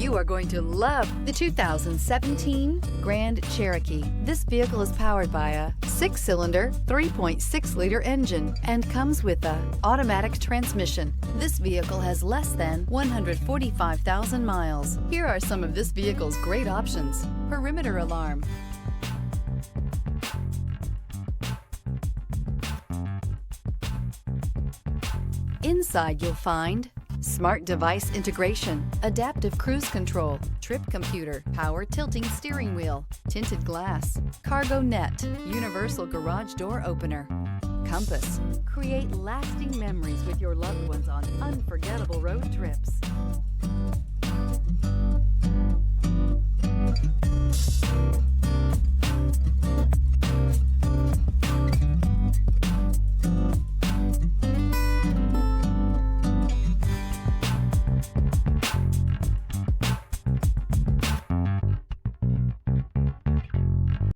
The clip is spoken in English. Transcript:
You are going to love the 2017 Grand Cherokee. This vehicle is powered by a 6-cylinder, 3.6-liter engine and comes with a automatic transmission. This vehicle has less than 145,000 miles. Here are some of this vehicle's great options: perimeter alarm, inside you'll find smart device integration, adaptive cruise control, trip computer, power tilting steering wheel, tinted glass, cargo net, universal garage door opener, compass. Create lasting memories with your loved ones on unforgettable road trips.